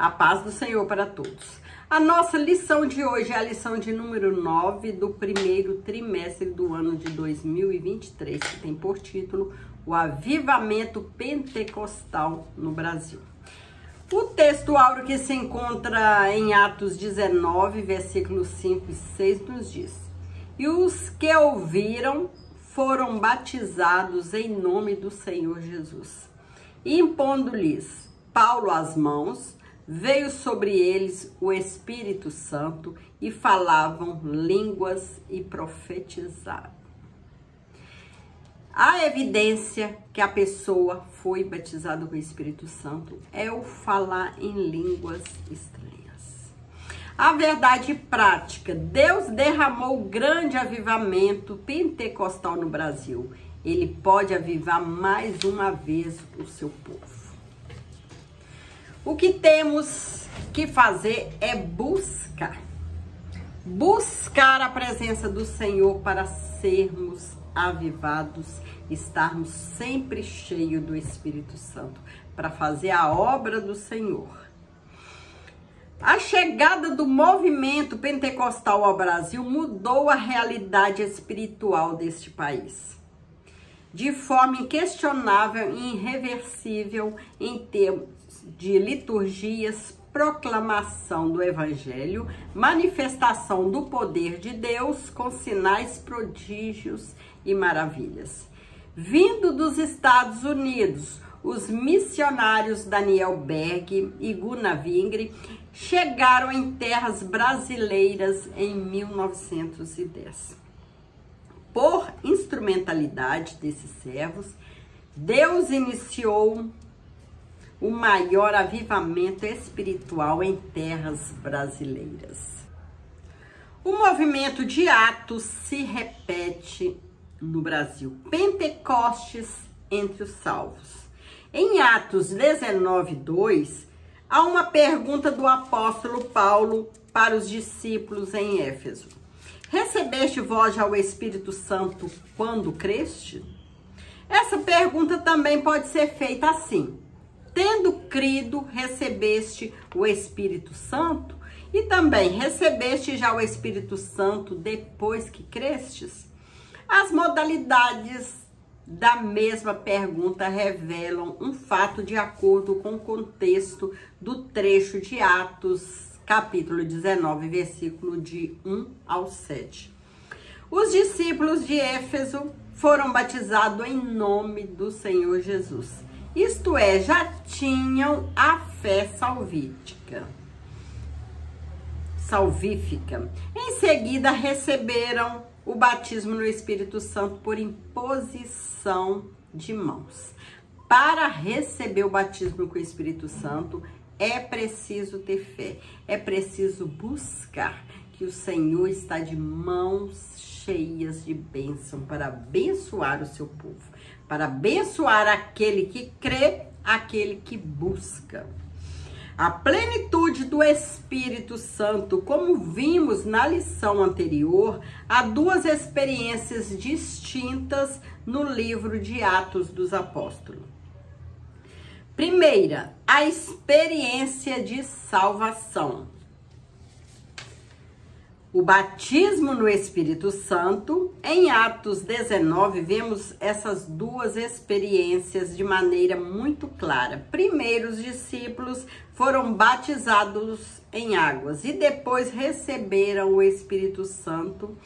A paz do Senhor para todos. A nossa lição de hoje é a lição de número 9 do primeiro trimestre do ano de 2023, que tem por título O Avivamento Pentecostal no Brasil. O texto áureo que se encontra em Atos 19, versículos 5 e 6 nos diz: E os que ouviram foram batizados em nome do Senhor Jesus. E impondo-lhes Paulo as mãos, veio sobre eles o Espírito Santo e falavam línguas e profetizavam. A evidência que a pessoa foi batizada com o Espírito Santo é o falar em línguas estranhas. A verdade prática: Deus derramou grande avivamento pentecostal no Brasil. Ele pode avivar mais uma vez o seu povo. O que temos que fazer é buscar a presença do Senhor para sermos avivados, estarmos sempre cheios do Espírito Santo para fazer a obra do Senhor. A chegada do movimento pentecostal ao Brasil mudou a realidade espiritual deste país de forma inquestionável e irreversível em termos de liturgias, proclamação do Evangelho, manifestação do poder de Deus com sinais, prodígios e maravilhas. Vindo dos Estados Unidos, os missionários Daniel Berg e Gunnar Wingre chegaram em terras brasileiras em 1910. Por instrumentalidade desses servos, Deus iniciou o maior avivamento espiritual em terras brasileiras. O movimento de Atos se repete no Brasil. Pentecostes entre os salvos. Em Atos 19:2, há uma pergunta do apóstolo Paulo para os discípulos em Éfeso: Recebeste vós já o Espírito Santo quando creste? Essa pergunta também pode ser feita assim: tendo crido, recebeste o Espírito Santo? E também, recebeste já o Espírito Santo depois que crestes? As modalidades da mesma pergunta revelam um fato de acordo com o contexto do trecho de Atos, capítulo 19, versículo de 1 ao 7. Os discípulos de Éfeso foram batizados em nome do Senhor Jesus. Isto é, já tinham a fé salvífica. Em seguida, receberam o batismo no Espírito Santo por imposição de mãos. Para receber o batismo com o Espírito Santo, é preciso ter fé, é preciso buscar, que o Senhor está de mãos cheias de bênção para abençoar o seu povo, para abençoar aquele que crê, aquele que busca. A plenitude do Espírito Santo, como vimos na lição anterior, há duas experiências distintas no livro de Atos dos Apóstolos. Primeira, a experiência de salvação. O batismo no Espírito Santo. Em Atos 19, vemos essas duas experiências de maneira muito clara. Primeiro, os discípulos foram batizados em águas e depois receberam o Espírito Santo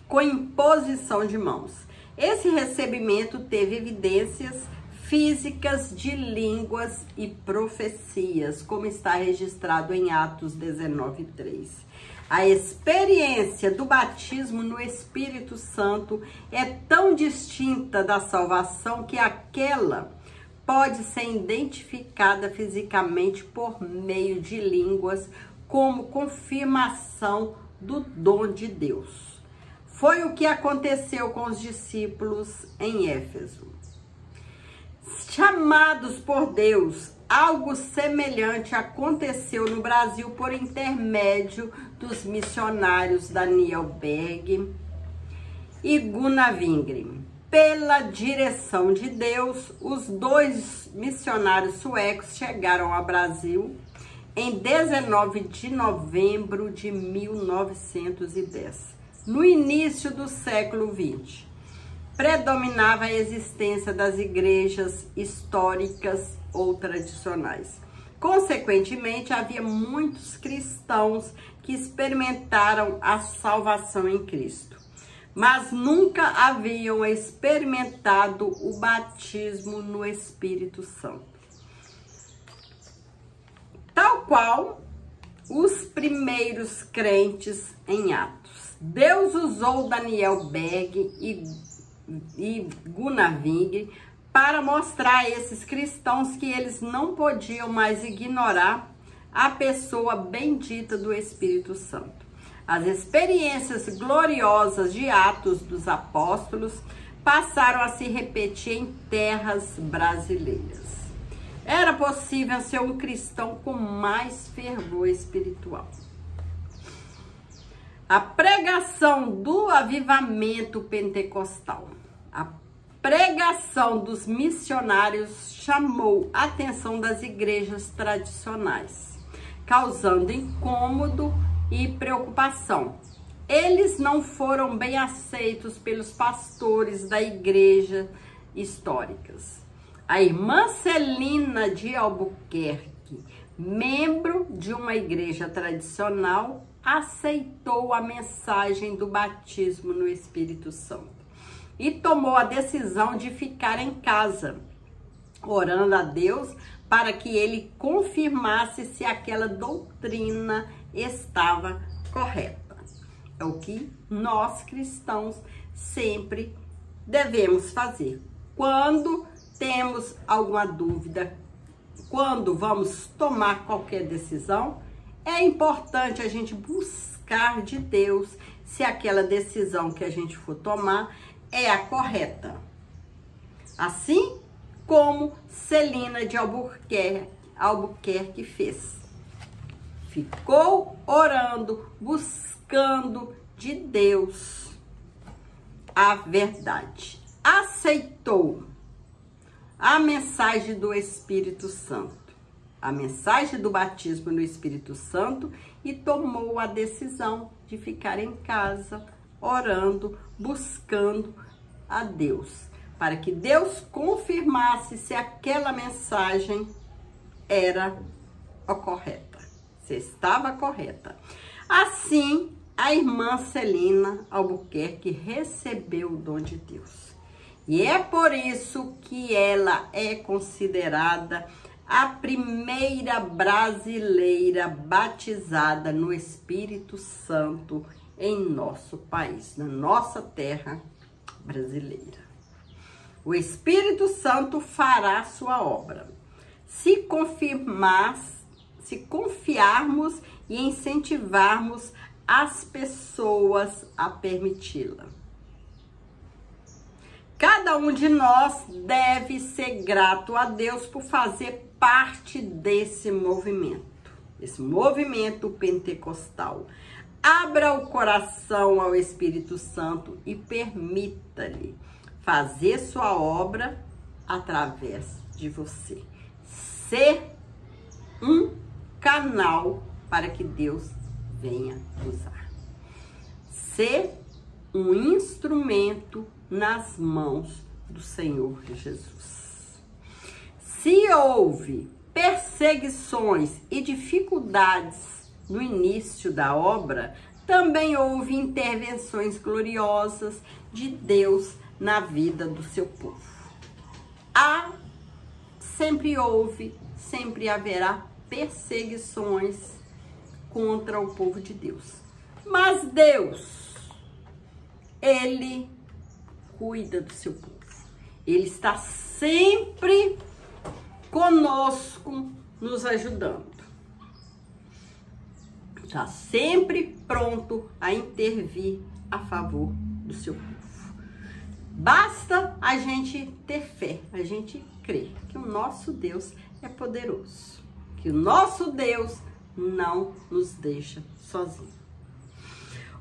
com imposição de mãos. Esse recebimento teve evidências físicas de línguas e profecias, como está registrado em Atos 19:3. A experiência do batismo no Espírito Santo é tão distinta da salvação que aquela pode ser identificada fisicamente por meio de línguas como confirmação do dom de Deus. Foi o que aconteceu com os discípulos em Éfeso. Chamados por Deus, algo semelhante aconteceu no Brasil por intermédio dos missionários Daniel Berg e Gunnar Wingre. Pela direção de Deus, os dois missionários suecos chegaram ao Brasil em 19 de novembro de 1910, no início do século XX. Predominava a existência das igrejas históricas ou tradicionais. Consequentemente, havia muitos cristãos que experimentaram a salvação em Cristo, mas nunca haviam experimentado o batismo no Espírito Santo. Tal qual os primeiros crentes em Atos. Deus usou Daniel Berg e Gunnar Wingre para mostrar a esses cristãos que eles não podiam mais ignorar a pessoa bendita do Espírito Santo. As experiências gloriosas de Atos dos Apóstolos passaram a se repetir em terras brasileiras. Era possível ser um cristão com mais fervor espiritual. A pregação do avivamento pentecostal. A pregação dos missionários chamou a atenção das igrejas tradicionais, causando incômodo e preocupação. Eles não foram bem aceitos pelos pastores da igreja históricas. A irmã Celina de Albuquerque, membro de uma igreja tradicional, aceitou a mensagem do batismo no Espírito Santo e tomou a decisão de ficar em casa, orando a Deus para que ele confirmasse se aquela doutrina estava correta. É o que nós cristãos sempre devemos fazer. Quando temos alguma dúvida, quando vamos tomar qualquer decisão, é importante a gente buscar de Deus se aquela decisão que a gente for tomar é a correta. Assim como Celina de Albuquerque fez. Ficou orando, buscando de Deus a verdade. Aceitou a mensagem do Espírito Santo, a mensagem do batismo no Espírito Santo, e tomou a decisão de ficar em casa, orando, buscando a Deus, para que Deus confirmasse se aquela mensagem era a correta, se estava correta. Assim, a irmã Celina Albuquerque recebeu o dom de Deus. E é por isso que ela é considerada a primeira brasileira batizada no Espírito Santo em nosso país, na nossa terra brasileira. O Espírito Santo fará sua obra, se confiarmos e incentivarmos as pessoas a permiti-la. Cada um de nós deve ser grato a Deus por fazer parte desse movimento pentecostal. Abra o coração ao Espírito Santo e permita-lhe fazer sua obra através de você. Ser um canal para que Deus venha usar. Ser um instrumento nas mãos do Senhor Jesus. Se houve perseguições e dificuldades no início da obra, também houve intervenções gloriosas de Deus na vida do seu povo. Sempre houve, sempre haverá perseguições contra o povo de Deus. Mas Deus, Ele cuida do seu povo. Ele está sempre conosco, nos ajudando. Está sempre pronto a intervir a favor do seu povo. Basta a gente ter fé, a gente crer que o nosso Deus é poderoso, que o nosso Deus não nos deixa sozinhos.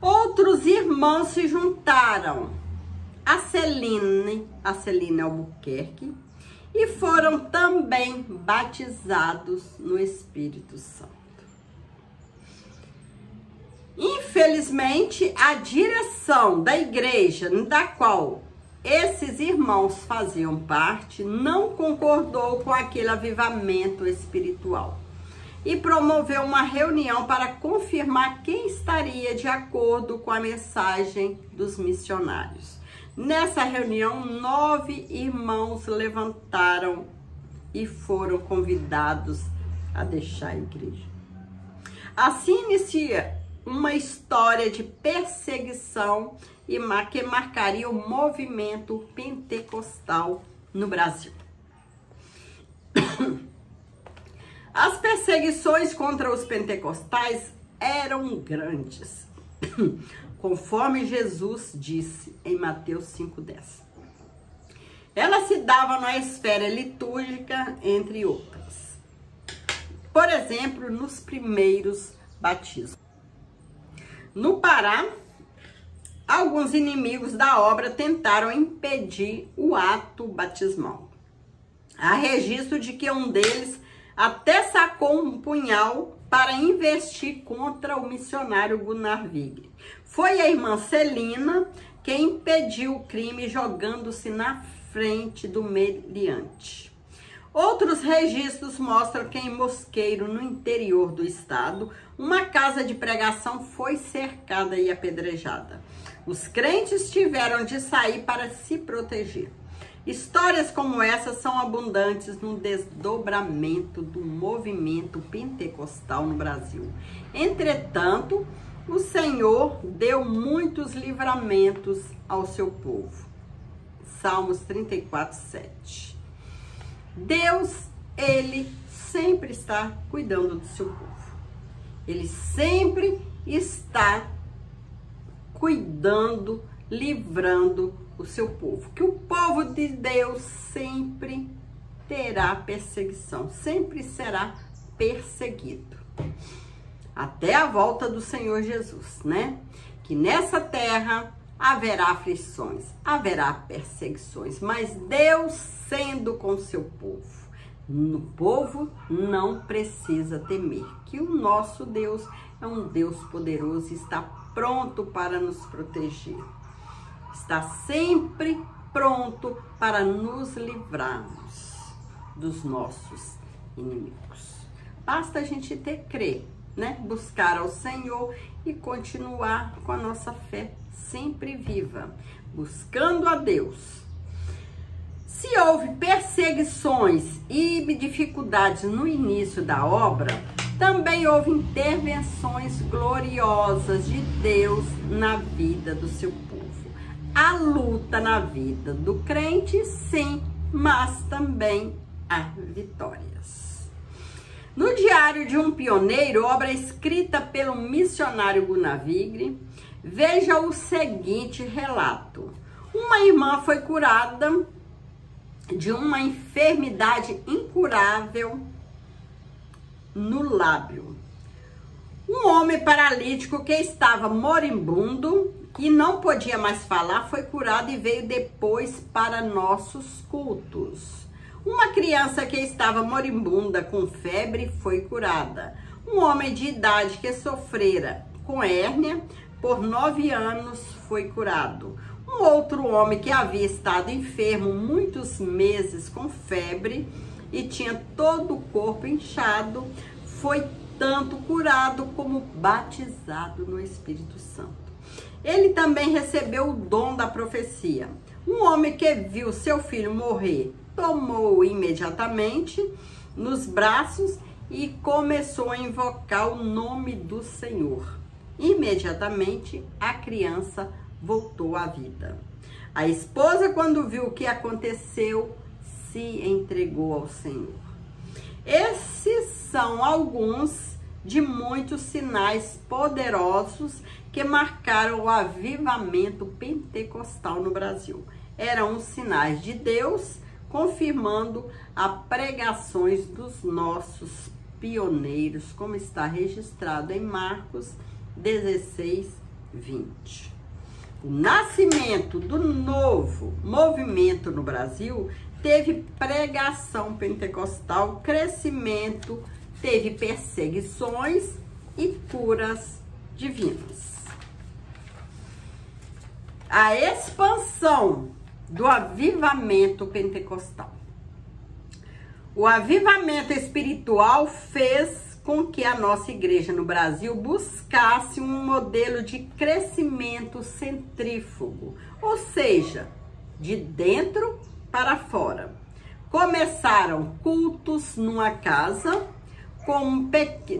Outros irmãos se juntaram a Celina Albuquerque e foram também batizados no Espírito Santo. Infelizmente, a direção da igreja da qual esses irmãos faziam parte não concordou com aquele avivamento espiritual e promoveu uma reunião para confirmar quem estaria de acordo com a mensagem dos missionários. Nessa reunião, 9 irmãos levantaram e foram convidados a deixar a igreja. Assim inicia uma história de perseguição que marcaria o movimento pentecostal no Brasil. As perseguições contra os pentecostais eram grandes, conforme Jesus disse em Mateus 5,10. Elas se davam na esfera litúrgica, entre outras. Por exemplo, nos primeiros batismos. No Pará, alguns inimigos da obra tentaram impedir o ato batismal. Há registro de que um deles até sacou um punhal para investir contra o missionário Gunnar Wigre. Foi a irmã Celina quem impediu o crime jogando-se na frente do meliante. Outros registros mostram que em Mosqueiro, no interior do estado, uma casa de pregação foi cercada e apedrejada. Os crentes tiveram de sair para se proteger. Histórias como essa são abundantes no desdobramento do movimento pentecostal no Brasil. Entretanto, o Senhor deu muitos livramentos ao seu povo. Salmos 34:7. Deus, Ele sempre está cuidando do seu povo. Ele sempre está cuidando, livrando o seu povo. Que o povo de Deus sempre terá perseguição, sempre será perseguido. Até a volta do Senhor Jesus, né? Que nessa terra haverá aflições, haverá perseguições, mas Deus sendo com seu povo, o povo não precisa temer, que o nosso Deus é um Deus poderoso e está pronto para nos proteger. Está sempre pronto para nos livrarmos dos nossos inimigos. Basta a gente crer, né? Buscar ao Senhor e continuar com a nossa fé sempre viva, buscando a Deus. Se houve perseguições e dificuldades no início da obra, também houve intervenções gloriosas de Deus na vida do seu povo. Há luta na vida do crente, sim, mas também há vitórias. No Diário de um Pioneiro, obra escrita pelo missionário Gunnar Wigre, veja o seguinte relato. Uma irmã foi curada de uma enfermidade incurável no lábio. Um homem paralítico que estava moribundo e não podia mais falar foi curado e veio depois para nossos cultos. Uma criança que estava moribunda com febre foi curada. Um homem de idade que sofrera com hérnia por 9 anos foi curado. Um outro homem que havia estado enfermo muitos meses com febre e tinha todo o corpo inchado, foi tanto curado como batizado no Espírito Santo. Ele também recebeu o dom da profecia. Um homem que viu seu filho morrer, tomou-o imediatamente nos braços e começou a invocar o nome do Senhor. Imediatamente a criança voltou à vida. A esposa, quando viu o que aconteceu, se entregou ao Senhor. Esses são alguns de muitos sinais poderosos que marcaram o avivamento pentecostal no Brasil. Eram os sinais de Deus confirmando as pregações dos nossos pioneiros, como está registrado em Marcos 16:20. O nascimento do novo movimento no Brasil teve pregação pentecostal, crescimento, teve perseguições e curas divinas. a expansão do avivamento pentecostal. O avivamento espiritual fez com que a nossa igreja no Brasil buscasse um modelo de crescimento centrífugo, ou seja, de dentro para fora. Começaram cultos numa casa,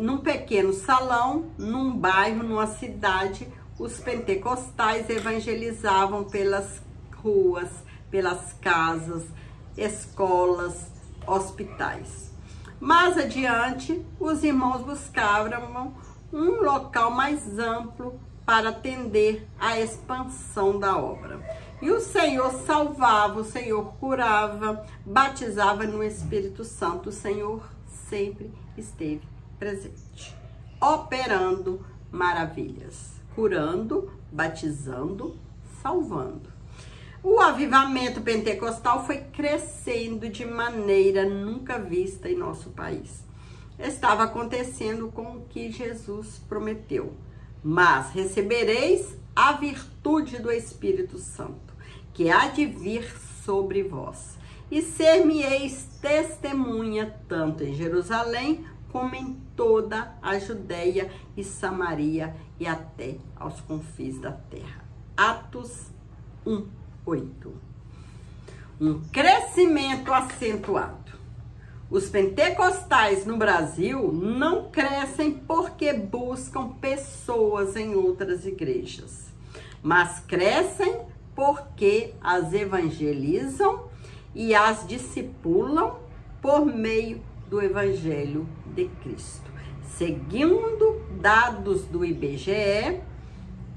num pequeno salão, num bairro, numa cidade. Os pentecostais evangelizavam pelas ruas, pelas casas, escolas, hospitais. Mais adiante, os irmãos buscavam um local mais amplo para atender à expansão da obra. E o Senhor salvava, o Senhor curava, batizava no Espírito Santo. O Senhor sempre esteve presente, operando maravilhas, curando, batizando, salvando. O avivamento pentecostal foi crescendo de maneira nunca vista em nosso país. Estava acontecendo com o que Jesus prometeu. Mas recebereis a virtude do Espírito Santo, que há de vir sobre vós, e ser-me-eis testemunha tanto em Jerusalém como em toda a Judeia e Samaria e até aos confins da terra. Atos 1:8. Um crescimento acentuado. Os pentecostais no Brasil não crescem porque buscam pessoas em outras igrejas, mas crescem porque as evangelizam e as discipulam por meio do Evangelho de Cristo. Segundo dados do IBGE,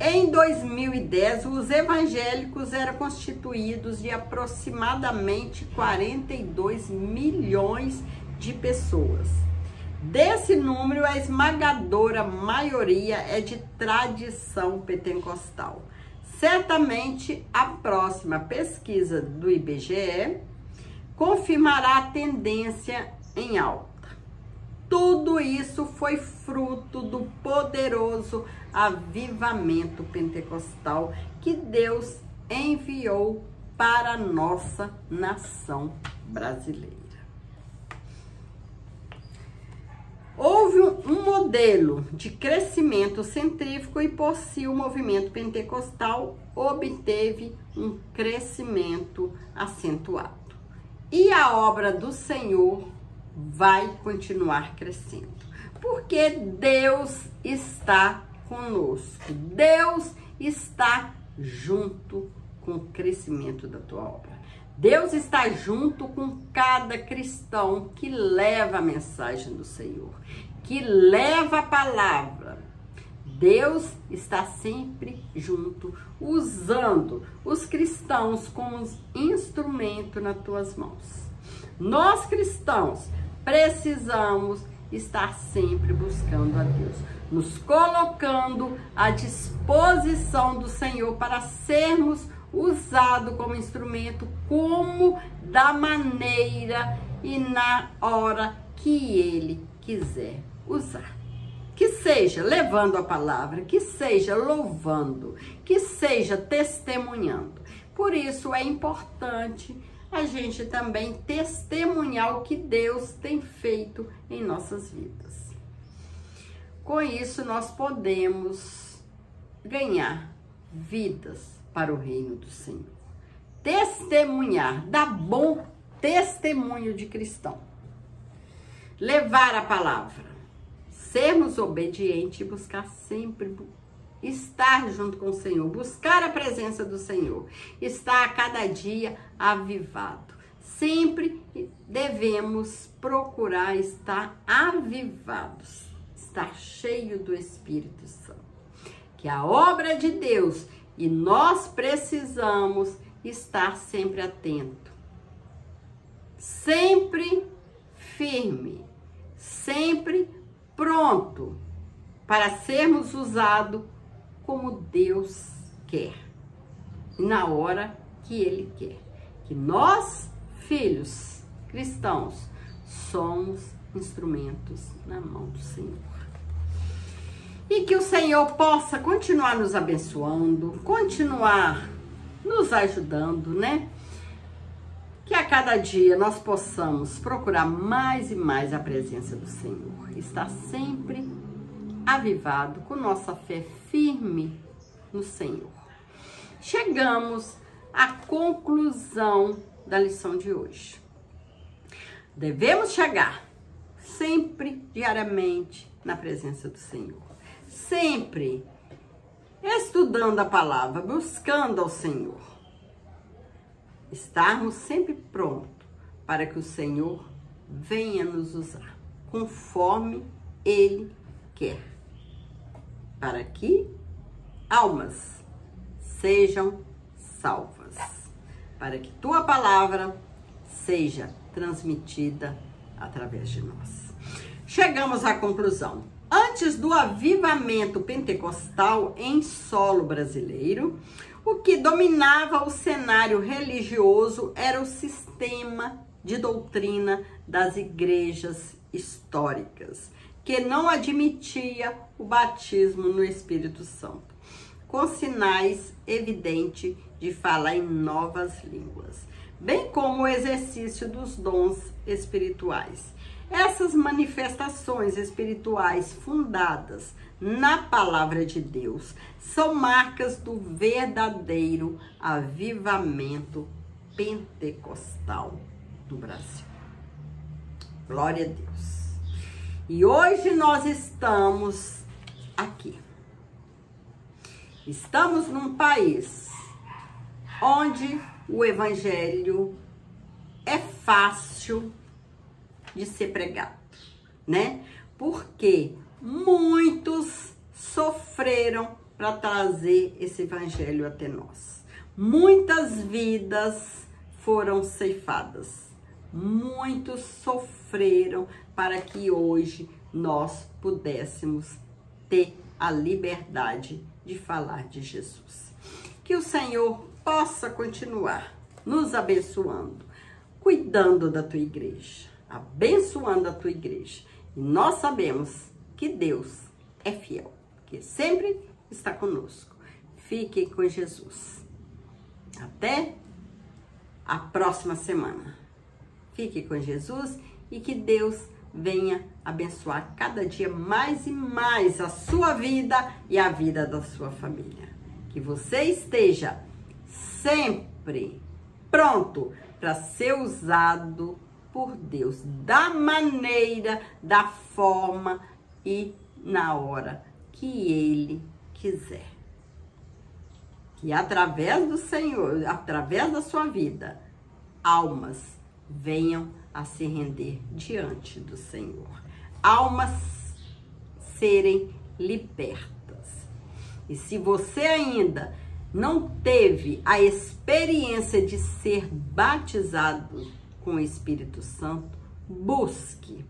em 2010, os evangélicos eram constituídos de aproximadamente 42 milhões de pessoas. Desse número, a esmagadora maioria é de tradição pentecostal. Certamente, a próxima pesquisa do IBGE confirmará a tendência em alta. Tudo isso foi fruto do poderoso avivamento pentecostal que Deus enviou para a nossa nação brasileira. Houve um modelo de crescimento centrífugo e por si o movimento pentecostal obteve um crescimento acentuado. E a obra do Senhor vai continuar crescendo, porque Deus está conosco. Deus está junto com o crescimento da tua obra. Deus está junto com cada cristão que leva a mensagem do Senhor, que leva a palavra. Deus está sempre junto, usando os cristãos como instrumento nas tuas mãos. Nós cristãos precisamos estar sempre buscando a Deus, nos colocando à disposição do Senhor para sermos usados como instrumento, como da maneira e na hora que Ele quiser usar. Que seja levando a palavra, que seja louvando, que seja testemunhando. Por isso é importante a gente também testemunhar o que Deus tem feito em nossas vidas. Com isso, nós podemos ganhar vidas para o reino do Senhor. Testemunhar, dar bom testemunho de cristão. Levar a palavra. Sermos obedientes e buscar sempre estar junto com o Senhor, buscar a presença do Senhor, estar a cada dia avivado. Sempre devemos procurar estar avivados, estar cheio do Espírito Santo. Que a obra de Deus e nós precisamos estar sempre atento, sempre firme, sempre pronto para sermos usados como Deus quer, e na hora que Ele quer. Que nós, filhos cristãos, somos instrumentos na mão do Senhor. E que o Senhor possa continuar nos abençoando, continuar nos ajudando, né? Que a cada dia nós possamos procurar mais e mais a presença do Senhor. Estar sempre avivado, com nossa fé firme no Senhor. Chegamos à conclusão da lição de hoje. Devemos chegar sempre, diariamente, na presença do Senhor. Sempre estudando a palavra, buscando ao Senhor. Estarmos sempre prontos para que o Senhor venha nos usar, conforme Ele quer. Para que almas sejam salvas. Para que tua palavra seja transmitida através de nós. Chegamos à conclusão. Antes do avivamento pentecostal em solo brasileiro, o que dominava o cenário religioso era o sistema de doutrina das igrejas históricas, que não admitia o batismo no Espírito Santo, com sinais evidentes de falar em novas línguas, bem como o exercício dos dons espirituais. Essas manifestações espirituais fundadas na palavra de Deus são marcas do verdadeiro avivamento pentecostal do Brasil. Glória a Deus. E hoje nós estamos aqui. Estamos num país onde o evangelho é fácil de ser pregado, né? Porque muitos sofreram para trazer esse evangelho até nós. Muitas vidas foram ceifadas. Muitos sofreram para que hoje nós pudéssemos ter a liberdade de falar de Jesus. Que o Senhor possa continuar nos abençoando, cuidando da tua igreja, abençoando a tua igreja. E nós sabemos que Deus é fiel, que sempre está conosco. Fique com Jesus. Até a próxima semana. Fique com Jesus e que Deus venha abençoar cada dia mais e mais a sua vida e a vida da sua família. Que você esteja sempre pronto para ser usado por Deus, da maneira, da forma e na hora que Ele quiser. Que através do Senhor, através da sua vida, almas venham a se render diante do Senhor. Almas serem libertas. E se você ainda não teve a experiência de ser batizado com o Espírito Santo, busque.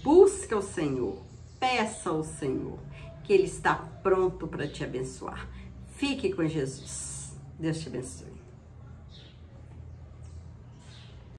Busque ao Senhor. Peça ao Senhor, que Ele está pronto para te abençoar. Fique com Jesus. Deus te abençoe.